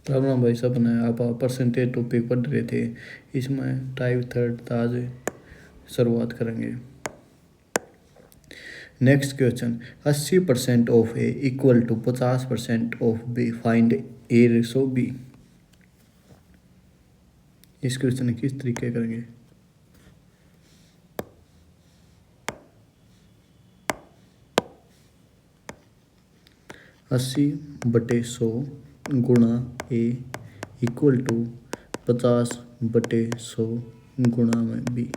राम भाई सब ने आप परसेंटेज टॉपिक पढ़ रहे थे, इसमें टाइप थर्ड था आज शुरुआत करेंगे। Next question, 80% of A equal to 50% of B, find A ratio B. इस क्वेश्चन किस तरीके करेंगे? अस्सी बटे 100 गुणा ए इक्वल टू 50/100 गुणा में बी।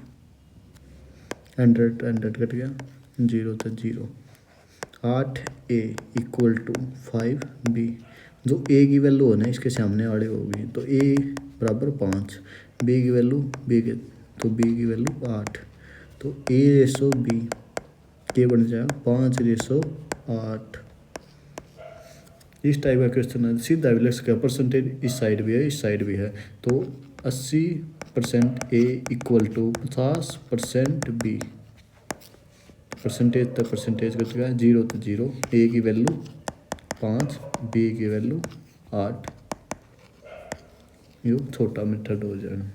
100 कट गया, 0 तो 0। 8a equal to 5b। जो ए की वैल्यू हो ना इसके सामने वाले होगी, तो ए बराबर 5, बी की वैल्यू तो बी की वैल्यू 8, तो ए रेशो बी के बन जाएगा 5/8। इस टाइप का क्वेश्चन है, सीधा भी लिख सकते हैं। परसेंटेज इस साइड भी है, इस साइड भी है, तो 80% A equal to 50% B. Percentage तो परसेंटेज कर चुका है, 0 तो 0। ए की वैल्यू 5, बी की वैल्यू 8। यो छोटा मेथड हो जाएगा।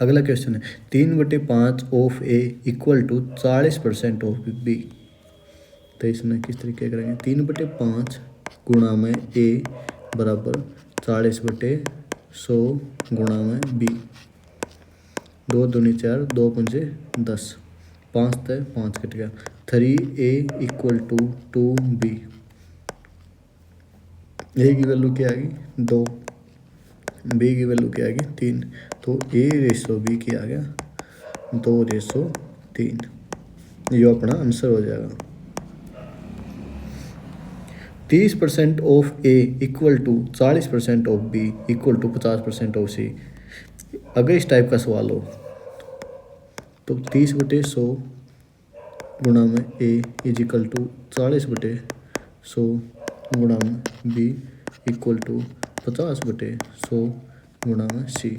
अगला क्वेश्चन है, 3/5 of A equal to 40% of B. तो इसमें किस तरीके करेंगे? 3/5 गुणा में ए बराबर 40/100 गुणा में बी। 2 दूनी 4, 2 पंजे 10, 5 तय 5 कट गया। 3a equal to 2b। ए की वैल्यू क्या आएगी? 2, बी की वैल्यू क्या आएगी? 3, तो ए रेशो बी क्या आ गया? 2/3। ये अपना आंसर हो जाएगा। 30% of A equal to 40% of B equal to 50% of C. अगर इस टाइप का सवाल हो तो 30/100 गुणा में ए इजिकल टू 40/100 गुणा में बी इक्वल टू 50/100 गुणा में सी।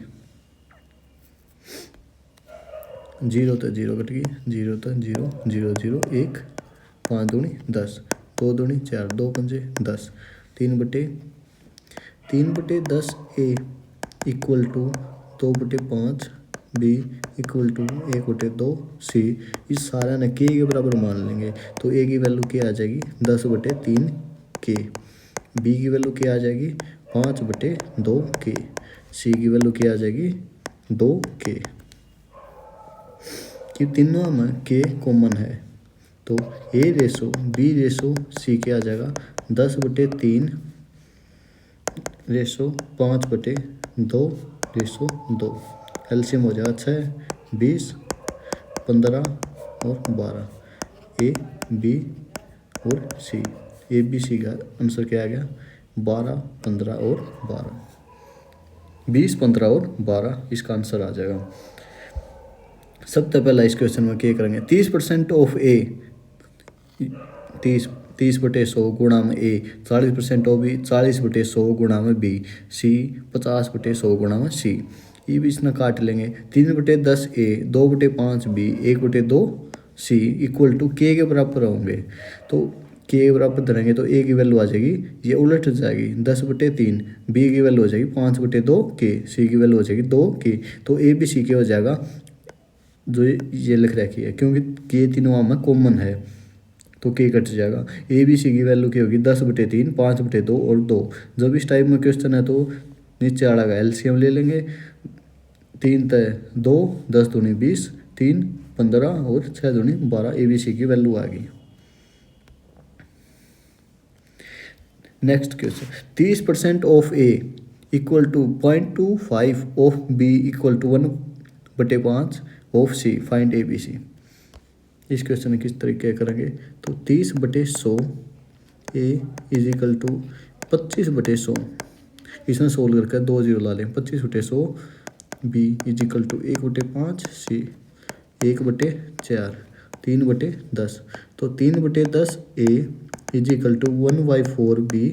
0 तो 0 कट गई, 0 तो 0, 0 0 1, 5 दूनी 10, 2 दूनी 4, 2 पंजे 10, 3/10 A equal to 2/5 B equal to 1/2 C. इस सारा ने के बराबर मान लेंगे, तो ए की वैल्यू क्या आ जाएगी? 10/3 के। बी की वैल्यू क्या आ जाएगी? 5/2 के। सी की वैल्यू क्या आ जाएगी? 2 के। कि तीनों में के कॉमन है, तो ए रेशो बी रेशो सी क्या आ जाएगा? 10/3 रेशो 5/2 एलसीएम हो जाएगा 6, 20, 15 और 12। ए बी और सी, ए बी सी का आंसर क्या आ गया? 12, 15 और 12। 20, 15 और 12 इसका आंसर आ जाएगा। सबसे पहला इस क्वेश्चन में क्या करेंगे? 30% ऑफ ए 30/100 गुणा में ए, 40% ऑफ बी 40/100 गुणा में बी, सी 50/100 गुणा में सी। ये भी इसमें काट लेंगे। 3/10 ए, 2/5 बी, 1/2 सी इक्वल टू के बराबर होंगे, तो के बराबर धरेंगे तो ए की वैल्यू आ जाएगी, ये उलट हो जाएगी 10/3, बी की वैल्यू हो जाएगी 5/2 के, सी की वैल्यू हो जाएगी 2 के। तो ए बी सी के हो जाएगा जो ये लिख रखी है, क्योंकि के तीनों में कॉमन है तो के कट जाएगा। ए बी सी की वैल्यू क्या होगी? 10/3, 5/2 और 2। जब इस टाइप में क्वेश्चन है तो नीचे वाला का एलसीएम ले लेंगे। 3 तय 2, 10 दूनी 20, 3 15 और 6 दूनी 12। ए बी सी की वैल्यू आ गई। Next question, 30% of A equal to 0.25 of B equal to 1/5 of C, find A B C. इस क्वेश्चन किस तरीके करेंगे? तो 30/100 ए इज इक्वल टू 25/100। इसमें सोल्व करके 2 0 ला लें। 25/100 B is equal to 1/5 C, 1/4, 3/10। तो 3/10 A is equal to 1/4 B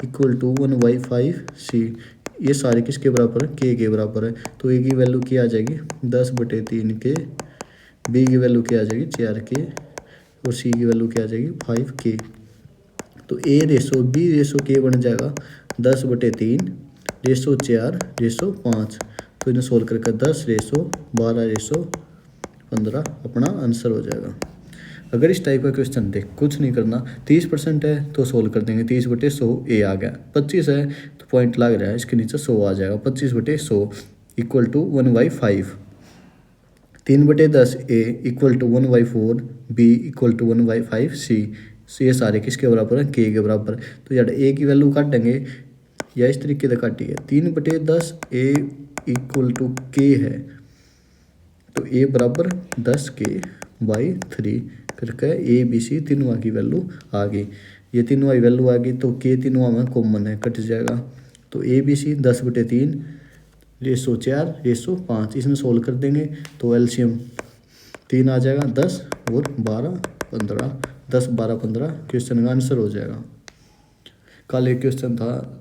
equal to 1/5 C. ये सारे किसके बराबर है? के बराबर है, तो ए की वैल्यू क्या आ जाएगी? 10/3 के। बी की वैल्यू क्या आ जाएगी? 4 के। और सी की वैल्यू क्या आ जाएगी? 5 के। तो ए रेसो बी रेसो के बन जाएगा 10/3 रेसो 4 रेसो 5। तो इन्हें सोल्व करके 10 रेसो 12 रेसो 15 अपना आंसर हो जाएगा। अगर इस टाइप का क्वेश्चन देख कुछ नहीं करना, 30% है तो सोल्व कर देंगे, 30/100 ए आ गया, 25 है तो पॉइंट लग रहा है इसके नीचे 100 आ जाएगा, 25/100 equal to 1/5, 3/10 A equal to 1/4 B equal to 1/5 C. ये सारे किसके बराबर है, के के बराबर। तो यार ए की वैल्यू काट देंगे या इस तरीके से काटिए, 3/10 ए इक्वल टू के है, तो ए बराबर 10k/3 करके ए बी सी तीनों की वैल्यू आ गई। ये तीनों की वैल्यू आ गई तो के तीनों में कॉमन है, कट जाएगा। तो A B C 10/3 ratio 4 ratio 5, इसमें सोल्व कर देंगे तो एलसीएम 3 आ जाएगा, 10 और 12 15, 10 12 15 क्वेश्चन का आंसर हो जाएगा। कल एक क्वेश्चन था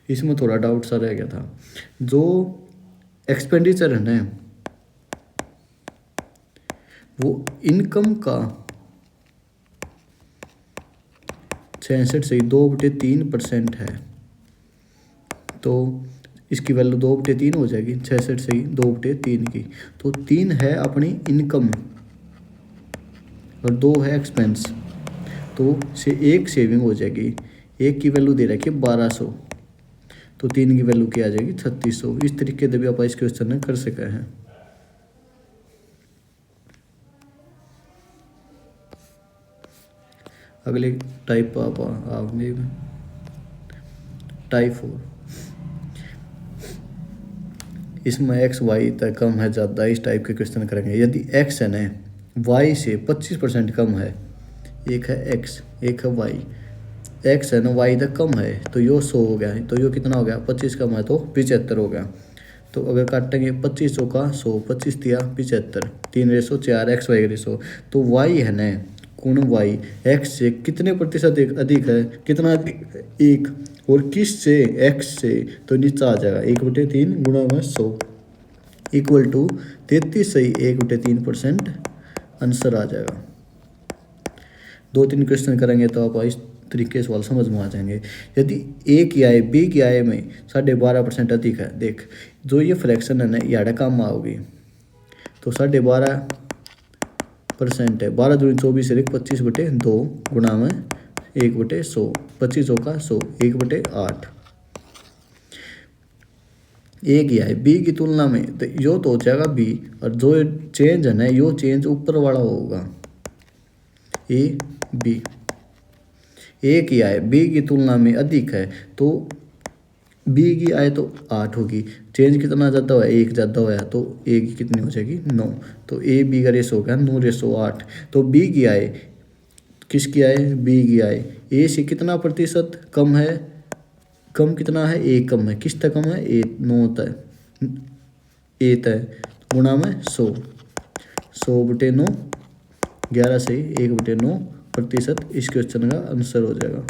इसमें थोड़ा डाउट सा रह गया था, जो एक्सपेंडिचर है ना वो इनकम का 66 से 2/3% है, तो इसकी वैल्यू 2/3 हो जाएगी, 66 से 2/3 की। तो 3 है अपनी इनकम और 2 है एक्सपेंस, तो से एक सेविंग हो जाएगी। एक की वैल्यू दे रखी है 1200, तो 3 की वैल्यू क्या आ जाएगी 3600। इस तरीके से भी आप इस क्वेश्चन में कर सके हैं। अगले टाइप आप आगे टाइप 4, इसमें एक्स वाई तक कम है ज़्यादा, इस टाइप के क्वेश्चन करेंगे। यदि एक्स है ना वाई से 25% कम है, एक है एक्स एक है वाई, एक्स है ना वाई तक कम है तो यो 100 हो गया, तो यो कितना हो गया 25 कम है तो 75 हो गया। तो अगर काटेंगे 25 का 100, 25 दिया 75, 3/4 एक्स वाई रेसो। तो वाई है ना गुण वाई एक्स से कितने प्रतिशत अधिक है, कितना अधिक है 1, और किस से एक्स से, तो नीचे आ जाएगा 1/3 गुणा में 100 इक्वल टू 33 से 1/3% आंसर आ जाएगा। 2-3 क्वेश्चन करेंगे तो आप इस तरीके सवाल समझ में आ जाएंगे। यदि ए की आय बी की आय में 12.5% अधिक है, देख जो ये फ्रैक्शन है ना याडा काम आओगी, तो 12.5% है, 12 दूनी 24 25/2 गुणा में 1/100, 25 का 100 1/8। ए की आय बी की तुलना में, तो यो तो हो जाएगा बी, और जो चेंज है ना यो चेंज ऊपर वाला होगा ए बी। ए की आय बी की तुलना में अधिक है तो बी की आय तो 8 होगी, चेंज कितना ज़्यादा हुआ 1 ज़्यादा हुआ, तो ए की कितनी हो जाएगी 9। तो ए बी का रेशो हो गया 9/8। तो बी की आय किसकी आय बी की आय ए से कितना प्रतिशत कम है, कम कितना है 1 कम है, किस तक कम है 9 तक, ए तक गुणा में 100, 100/9 11 से 1/9%। इस क्वेश्चन का आंसर हो जाएगा।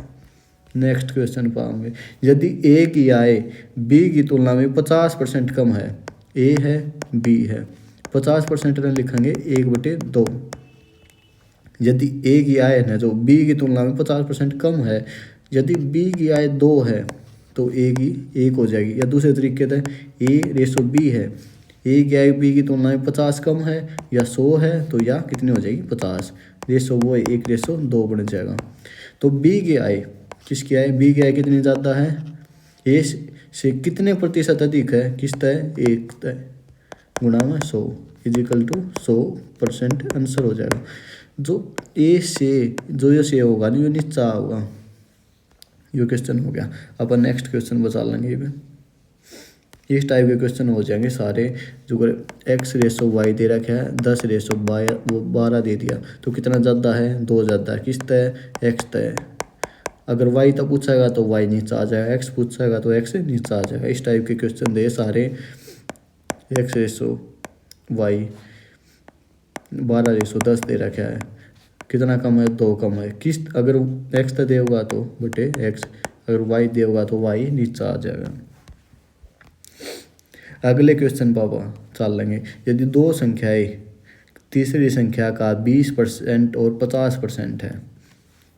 नेक्स्ट क्वेश्चन पाएंगे, यदि ए की आय बी की तुलना में 50% कम है, ए है बी है, 50% में लिखेंगे 1/2। यदि ए की आय है जो बी की तुलना में 50% कम है, यदि बी की आय 2 है तो ए की 1 हो जाएगी, या दूसरे तरीके से ए रेशो बी है, ए की आय बी की तुलना में 50 कम है या 100 है, तो या कितनी हो जाएगी 50, रेशो वो 1/2 बन जाएगा। तो बी की आय किसकी आय बी की आय कितनी ज़्यादा है, ए से कितने प्रतिशत अधिक है, किस तय 1 तय गुणा में 100 इजिकल टू 100% आंसर हो जाएगा। जो ए से जो ये से होगा नहीं, ये नीचा होगा। ये क्वेश्चन हो गया। अपन नेक्स्ट क्वेश्चन बचा लेंगे। इस टाइप के क्वेश्चन हो जाएंगे सारे। जो एक्स रेशो वाई दे रखा है, 10/12 दे दिया, तो कितना ज़्यादा है 2 ज़्यादा है, किस तय एक्स तय। अगर वाई तक पूछेगा तो वाई नीचे आ जाएगा, एक्स पूछेगा तो एक्स नीचे आ जाएगा। इस टाइप के क्वेश्चन दे सारे। एक्स रेशो वाई 12/10 दे रखा है, कितना कम है 2 कम है, किस अगर एक्स तो देगा तो बटे एक्स, अगर वाई देगा तो वाई नीचे आ जाएगा। अगले क्वेश्चन पापा चल लेंगे। यदि दो संख्याएं तीसरी संख्या का 20% और 50% है।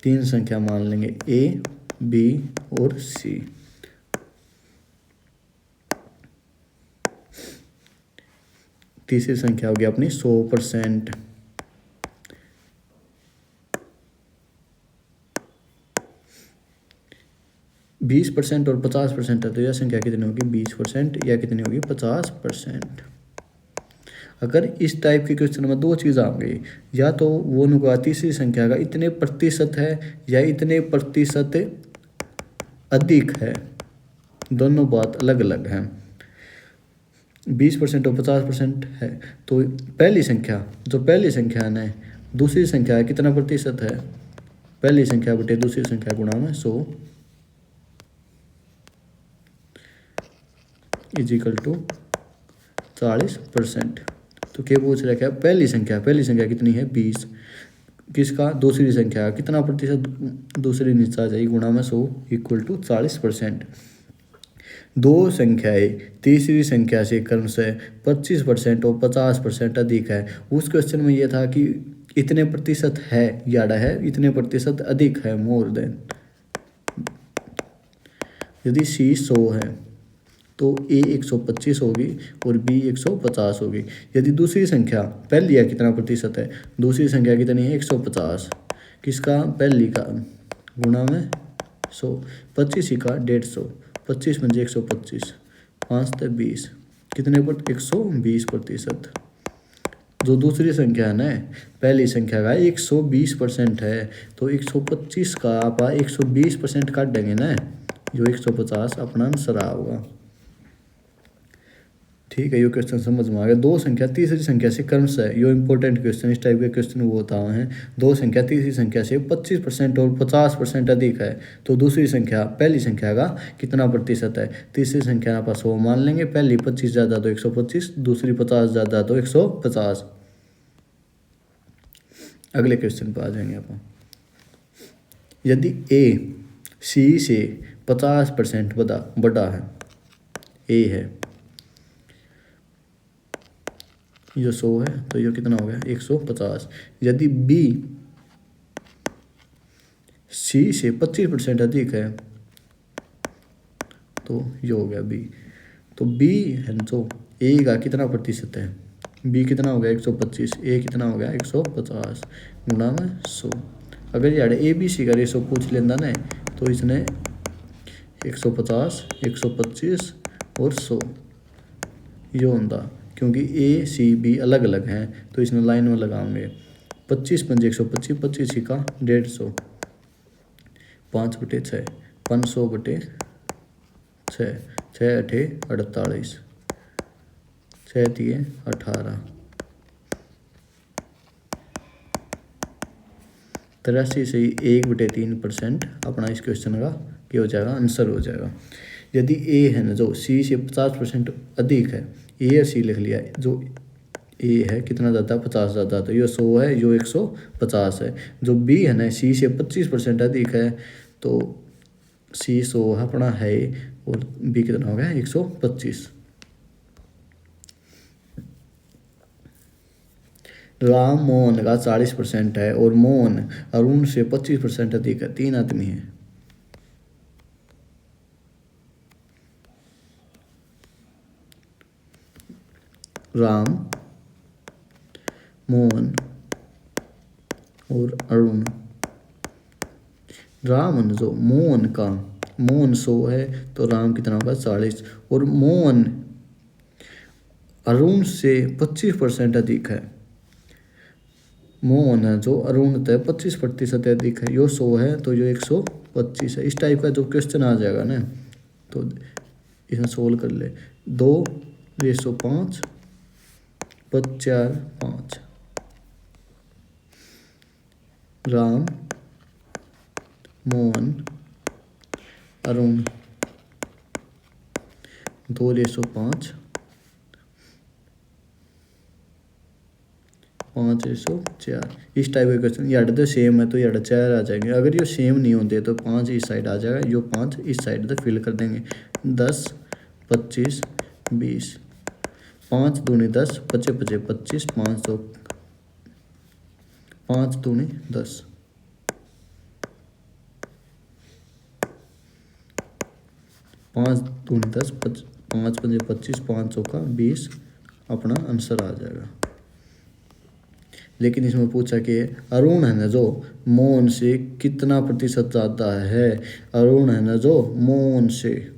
3 संख्या मान लेंगे ए, बी और सी। तीसरी संख्या होगी अपनी 100%। 20% और 50% है, तो यह संख्या कितनी होगी 20% या कितनी होगी 50%। अगर इस टाइप के क्वेश्चन में दो चीज़ आ गई, या तो वो नुका तीसरी संख्या का इतने प्रतिशत है या इतने प्रतिशत अधिक है, दोनों बात अलग अलग हैं। 20% और 50% है, तो पहली संख्या जो पहली संख्या है दूसरी संख्या है कितना प्रतिशत है, पहली संख्या बटे दूसरी संख्या गुणा में 100 इजिकल टू 40%। तो क्या पूछ रहा है, पहली संख्या कितनी है 20, किसका दूसरी संख्या कितना प्रतिशत दूसरी नीचा जाएगी गुणा में 100 इक्वल टू 40%। दो संख्याएं तीसरी संख्या से क्रमशः 25% और 50% अधिक है। उस क्वेश्चन में यह था कि इतने प्रतिशत है याडा है, इतने प्रतिशत अधिक है, मोर देन। यदि सी 100 है तो ए 125 होगी और बी 150 होगी। यदि दूसरी संख्या पहली है कितना प्रतिशत है, दूसरी संख्या कितनी है 150, किसका पहली का गुणा में 100, 25 का 150, 25 मंजे 125, 5 से 20 कितने पर 120%। जो दूसरी संख्या है ना पहली संख्या का 120% है, तो 125 का आप 120% काट देंगे ना, जो 150 अपना आंसर होगा। ठीक है, ये क्वेश्चन समझ में आ गया। दो संख्या तीसरी संख्या से क्रमशः है, ये इंपॉर्टेंट क्वेश्चन, इस टाइप के क्वेश्चन वो होता है। दो संख्या तीसरी संख्या से 25% और 50% अधिक है, तो दूसरी संख्या पहली संख्या का कितना प्रतिशत है। तीसरी संख्या आप 100 मान लेंगे, पहली 25 ज़्यादा तो 125, दूसरी 50 ज़्यादा तो 150। अगले क्वेश्चन पर आ जाएंगे आप। यदि ए सी से 50% बड़ा है, ए है, ये 100 है तो ये कितना हो गया 150। यदि बी सी से 25% अधिक है तो ये हो गया बी। तो बी है जो ए का कितना प्रतिशत है, बी कितना हो गया 125, ए कितना हो गया 150 गुणा में 100। अगर यार ए बी सी का रेशो पूछ लेना ना, तो इसने 150, 125 और 100 ये होता, क्योंकि ए सी बी अलग अलग हैं तो इसमें लाइन में लगाएंगे। 25 पंजे 125, 25 का 150, 5 बटे 6, 500 बटे 6, 6 अठे 48, 6 दिए 18, 83 से 1/3% अपना इस क्वेश्चन का क्या हो जाएगा आंसर हो जाएगा। यदि ए है ना जो सी से 50% अधिक है, ए और सी लिख लिया, जो ए है कितना ज़्यादा 50 ज़्यादा, तो ये 100 है, जो 150 है। जो बी है ना सी से 25% अधिक है, तो सी 100 अपना है और बी कितना हो गया 125। राम मोहन का 40% है और मोहन अरुण से 25% अधिक है, 3 आदमी है। राम, मोहन और अरुण। राम जो मोहन 100 है तो राम कितना होगा 40, और मोहन अरुण से 25% अधिक है। मोहन है जो अरुण तय 25% अधिक है, यो 100 है तो यो 125 है। इस टाइप का जो क्वेश्चन आ जाएगा ना, तो इसमें सोल्व कर ले। 2:5 4 5। राम, मोहन, अरुण 2:5 5:4। इस टाइप के क्वेश्चन यार तो सेम है तो यार 4 आ जाएंगे। अगर ये सेम नहीं होते तो 5 इस साइड आ जाएगा, यो 5 इस साइड तो फिल कर देंगे। 10 25 20, 5 दूनी 10, 25 25, 500 5 दूनी 10, 5 दूनी 10, 5 पंजे 25, 5 चौका 20, अपना आंसर आ जाएगा। लेकिन इसमें पूछा कि अरुण है ना जो मोहन से कितना प्रतिशत ज़्यादा है। अरुण है ना जो मोहन से,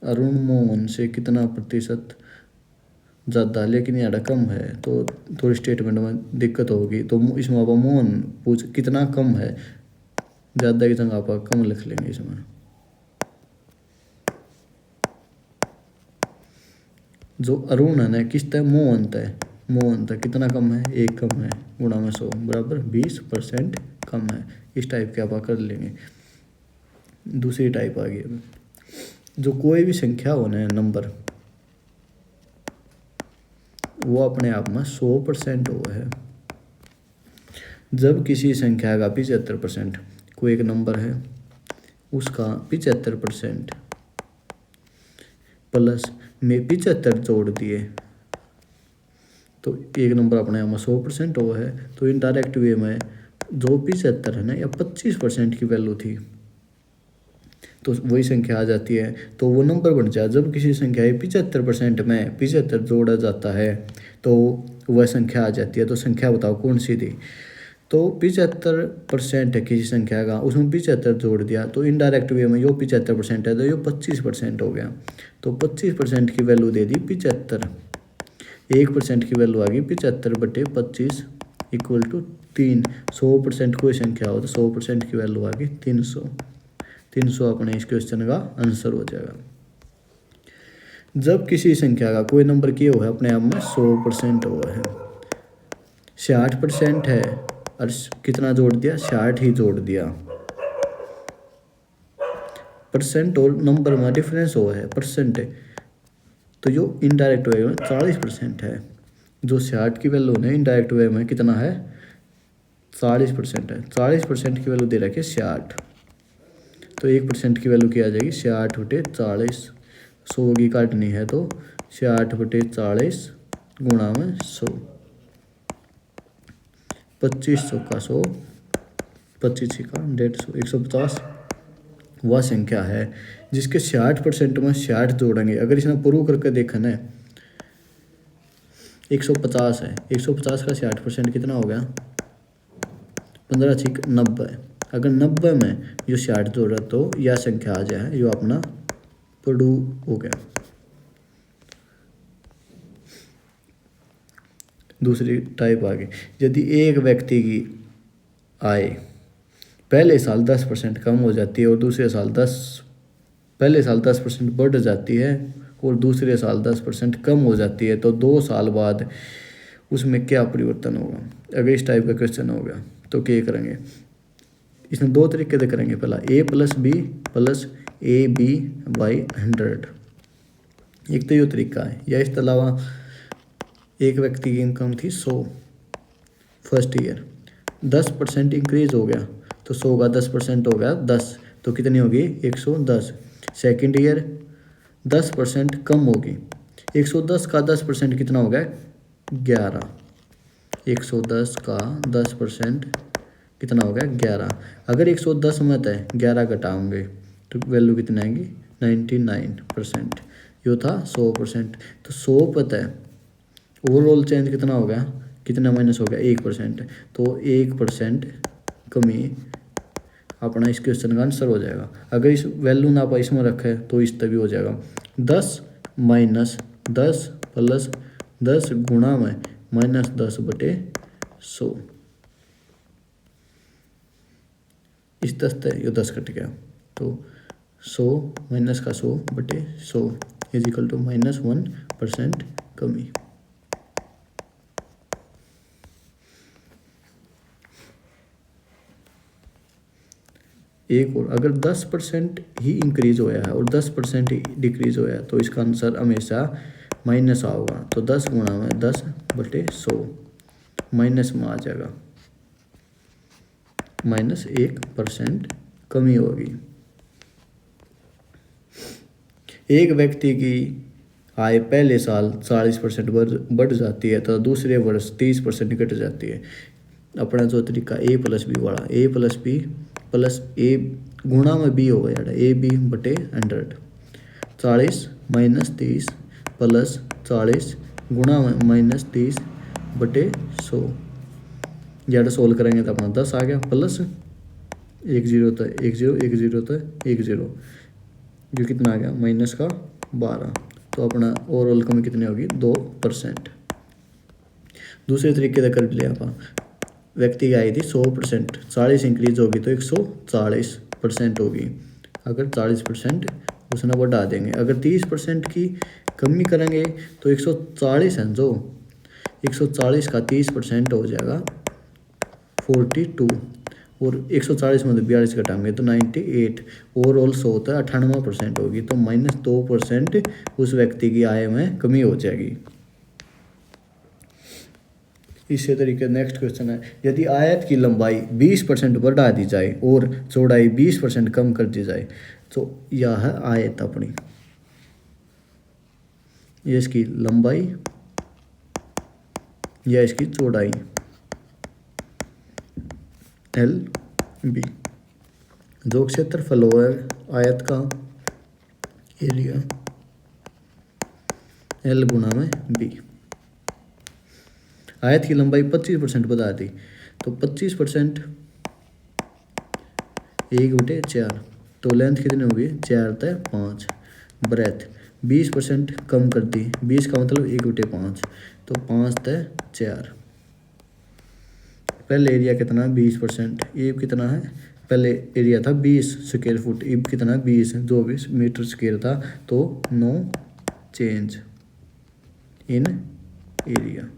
अरुण मोहन से कितना प्रतिशत ज़्यादा, लेकिन यहाँ कम है तो थोड़ी स्टेटमेंट में दिक्कत होगी। तो इसमें आप मोहन पूछ कितना कम है, ज़्यादा की जगह आप कम लिख लेंगे इसमें। जो अरुण है ना किस तय मोहन तय, मोहन तय कितना कम है, 1 कम है, गुणा में 100 बराबर 20% कम है। इस टाइप के आप कर लेंगे। दूसरी टाइप आ गई, जो कोई भी संख्या हो ना नंबर, वो अपने आप में 100% हुआ है। जब किसी संख्या का 75%, कोई एक नंबर है उसका 75% प्लस में 75 जोड़ दिए तो एक नंबर अपने आप में 100% हुआ है। तो इनडायरेक्ट वे में जो 75 है ना या 25% की वैल्यू थी तो वही संख्या आ जाती है, तो वो नंबर बन जाए। जब किसी संख्या 75% में 75 जोड़ा जाता है तो वह संख्या आ जाती है। तो संख्या बताओ कौन सी थी। तो 75% है किसी संख्या का, उसमें 75 जोड़ दिया तो इनडायरेक्ट वे में यो 75% है तो यो 25% हो गया। तो 25% की वैल्यू दे दी 75, 1% की वैल्यू आ गई 75/25 इक्वल टू 3। 100% कोई संख्या हो तो 100% की वैल्यू आ गई 300। 300 अपने इस क्वेश्चन का आंसर हो जाएगा। जब किसी संख्या का कोई नंबर किया हुआ है अपने आप में 100% हुआ है, 60% है और कितना जोड़ दिया, 60 ही जोड़ दिया। परसेंट और नंबर में डिफरेंस हुआ है परसेंट है, तो जो इनडायरेक्ट वे में 40% है। जो 60 की वैल्यू है इनडायरेक्ट वे में कितना है, 40% है। 40% की वैल्यू दे रखी है 60, तो 1% की वैल्यू क्या आ जाएगी, 60/40। 100 की काटनी है तो 60/40 गुणा में 100, 25 चौका 100, 25 छिका 150, 150 वह संख्या है जिसके 60% में 60 जोड़ेंगे। अगर इसमें प्रूव करके देखा ना 150 है, 150 का 60% कितना हो गया, 15 छिक 90। अगर 90 में जो 60 जोड़ा तो यह संख्या आ जाए, जो अपना प्रूव हो गया। दूसरी टाइप आ गई, यदि एक व्यक्ति की आय पहले साल 10% कम हो जाती है और दूसरे साल पहले साल 10% बढ़ जाती है और दूसरे साल 10% कम हो जाती है, तो 2 साल बाद उसमें क्या परिवर्तन होगा। अगर इस टाइप का क्वेश्चन होगा तो क्या करेंगे, इसमें 2 तरीके से करेंगे। पहला a+b प्लस ab/100, एक तो ये तरीका है। या इसके अलावा एक व्यक्ति की इनकम थी 100 फर्स्ट ईयर, 10% इंक्रीज हो गया तो 100 का 10% हो गया 10, तो कितनी होगी 110। सेकेंड ईयर 10% कम होगी, 110 का 10% कितना हो गया 11, 110 का 10% कितना हो गया 11। अगर 110 में है 11 घटाओगे तो वैल्यू कितनी आएगी 99%। यो था 100%, तो 100 पता है ओवरऑल चेंज कितना हो गया, कितना माइनस हो गया 1%, तो 1% कमी अपना इस क्वेश्चन का आंसर हो जाएगा। अगर इस वैल्यू ना आप इसमें रखे तो इस तभी हो जाएगा 10 माइनस 10 प्लस 10 गुणा में -10/100। इस 10 तय ये 10 कट गया तो 100 माइनस का 100/100 इज इक्वल टू -1% कमी। एक और, अगर 10% ही इंक्रीज होया है और 10% ही डिक्रीज होया है तो इसका आंसर हमेशा माइनस होगा। तो 10 गुणा में 10/100 माइनस में आ जाएगा, -1% कमी होगी। एक व्यक्ति की आय पहले साल 40% बढ़ जाती है तो दूसरे वर्ष 30% घट जाती है। अपना जो तरीका ए प्लस बी वाला, ए प्लस बी प्लस ए गुणा में बी होगा यार, ए बी बटे 100, 40 माइनस 30 प्लस 40 गुणा में माइनस 30 बटे 100। यार सोल्व करेंगे तो अपना 10 आ गया, प्लस 1 0 था 1 0 1 0 था 1 0, जो कितना आ गया माइनस का 12। तो अपना ओवरऑल कमी कितनी होगी 2%। दूसरे तरीके से कर लिया अपन, व्यक्ति की आई थी 100%, 40 इंक्रीज होगी तो 140% होगी। अगर 40% उसने बढ़ा देंगे, अगर 30% की कमी करेंगे तो 140 है जो 140 का 30% हो जाएगा 42, और 140 में तो 42 घटाएंगे तो 98। ओवरऑल 100 होता है 98% होगी, तो -2% उस व्यक्ति की आय में कमी हो जाएगी। इसी तरीके नेक्स्ट क्वेश्चन है, यदि आयत की लंबाई 20% बढ़ा दी जाए और चौड़ाई 20% कम कर दी जाए तो यह है आयत अपनी। ये इसकी लंबाई या इसकी चौड़ाई एल बी। जो क्षेत्रफल है आयत का एरिया एल गुणा में बी। आयत की लंबाई 25% बता दी तो 25% 1/4, तो लेंथ कितनी होगी 4 तय 5। ब्रेथ 20% कम कर दी, 20 का मतलब 1/5, तो 5 तय 4। पहले एरिया कितना है 20%, ये कितना है, पहले एरिया था 20 स्क्वायर फुट, अब कितना है 20, 24 मीटर स्क्वायर था, तो नो चेंज इन एरिया।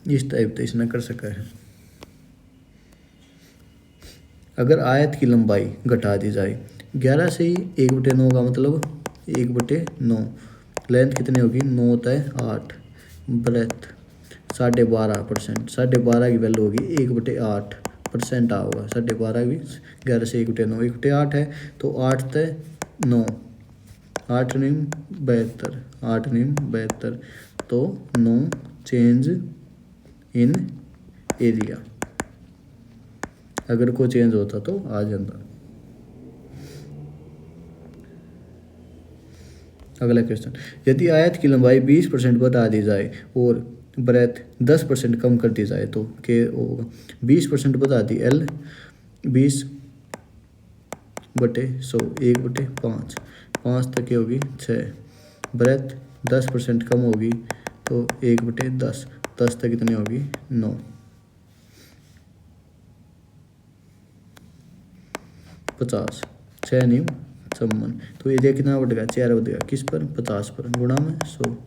इस टाइप से इसने कर सका है। अगर आयत की लंबाई घटा दी जाए 11 से ही 1/9 का मतलब 1/9, लेंथ कितनी होगी 9 तय 8, ब्रेथ 12.5%, 12.5 की वैल्यू होगी 1/8% आ होगा, 12.5 भी 11 से 1/9 1/8 है, तो 8 तय 9, 8 9 72, 8 9 72, तो नो चेंज इन एरिया। अगर कोई चेंज होता तो आ जाता। अगला क्वेश्चन, यदि आयत की लंबाई 20% बढ़ा दी जाए और ब्रेथ 10% कम कर दी जाए तो क्या होगा। 20% बढ़ा दी एल 20/100, 1/5, 5 तक होगी 6, ब्रेथ 10% कम होगी तो 1/10, 10 तक कितनी होगी 9, 50, 6 9 56, तो एरिया कितना बढ़ गया 4 बढ़ गया, किस पर 50 पर, गुणा में 100,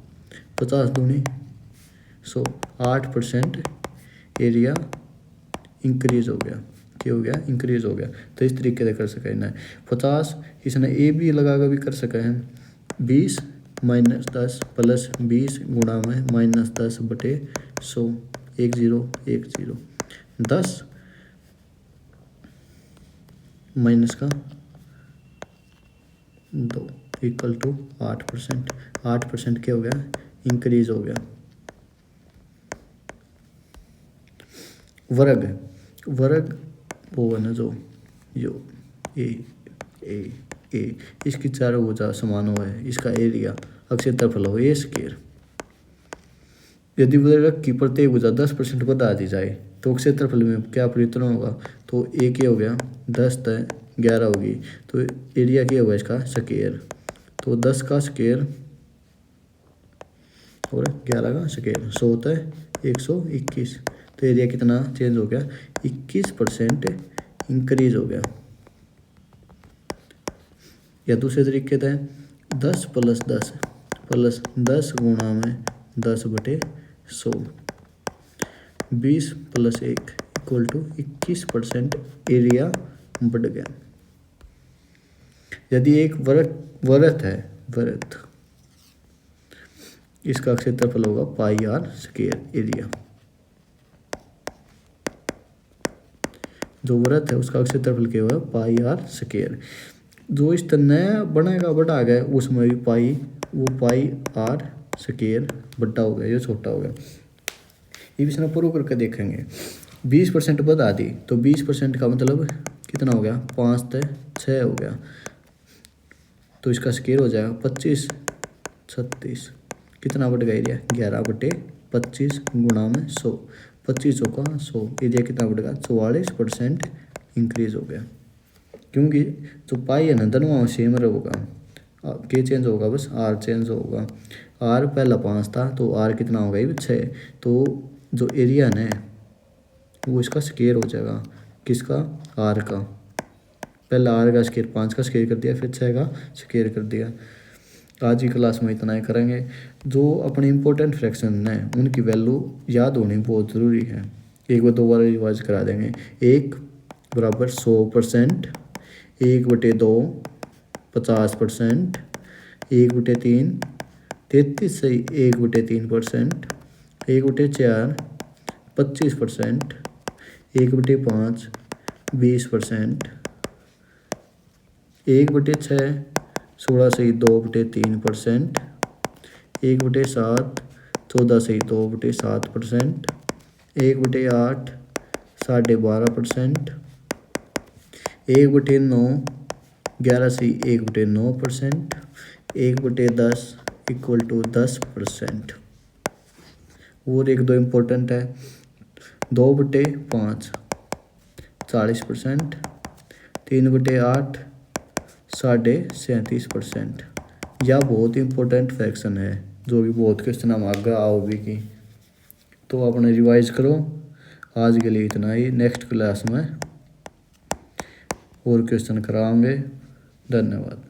50 दूनी 100, 8% एरिया इंक्रीज हो गया, क्या हो गया इंक्रीज हो गया। तो इस तरीके से कर सके ना 50, इसने ए बी लगा कर भी कर सके हैं, 20 माइनस 10 प्लस 20 गुणा में -10/100, 1 0 1 0, 10 माइनस का 2 इक्वल टू 8%, 8% क्या हो गया इंक्रीज हो गया। वर्ग, वर्ग वो है ना जो यो ए ए ए, इसकी चारों भुजा समान हो है, इसका एरिया क्षेत्रफल हो ए स्क्वायर। यदि वर्ग की प्रत्येक भुजा 10% बढ़ा दी जाए तो क्षेत्रफल में क्या परिवर्तन होगा, तो ए क्या हो गया 10 तय 11 होगी, तो एरिया क्या होगा इसका स्क्वायर, तो 10 का स्क्वायर और 11 का स्क्वायर, 100 तय 121, तो एरिया कितना चेंज हो गया 21% इंक्रीज हो गया। या दूसरे तरीके से 10 + 10 प्लस 10 गुणा में 10/100, 20 + 1 इक्वल टू 21% एरिया बढ़ गया। यदि एक वृत्त है, वृत्त इसका क्षेत्रफल होगा πr² एरिया, जो वृत्त है उसका क्षेत्रफल क्या होगा πr²। जो इस तरह बनेगा बड़ा आ गया उसमें भी पाई, वो पाई आर स्केयर बड़ा हो गया, ये छोटा हो गया। ये भी इसने प्रूव करके देखेंगे। 20% बढ़ा दी तो 20% का मतलब कितना हो गया, 5 से 6 हो गया, तो इसका स्केयर हो जाएगा 25 36। कितना बढ़ गया एरिया, 11/25 गुणा में 100, 25 का 100, एरिया कितना बढ़ गया, 44% इंक्रीज हो गया। क्योंकि जो पाई है ना दोनों सेम रहेगा, के चेंज होगा, बस आर चेंज होगा। आर पहला 5 था तो आर कितना होगा, ये 6, तो जो एरिया है ना वो इसका स्केयर हो जाएगा, किसका, आर का। पहला आर का स्केयर 5 का स्केयर कर दिया, फिर 6 का स्केयर कर दिया। आज की क्लास में इतना ही करेंगे। जो अपने इंपॉर्टेंट फ्रैक्शन हैं उनकी वैल्यू याद होनी बहुत ज़रूरी है, एक बार 2 बार रिवाइज करा देंगे। 1 बराबर 100%, 1/2 50%, 1/3 33 सही 1/3%, 1/4 25%, 1/5 20%, 1/6 16 सही 2/3%, 1/7 14 सही 2/7%, 1/8 12.5%, 1/9 11 सही 1/9%, 1/10 इक्वल टू 10%। और एक दो इम्पोर्टेंट है, 2/5 40%, 3/8 37.5%। यह बहुत इंपॉर्टेंट फ्रैक्शन है जो भी बहुत क्वेश्चन हम आगे आओ भी की, तो अपने रिवाइज करो। आज के लिए इतना ही, नेक्स्ट क्लास में और क्वेश्चन कराएंगे। धन्यवाद।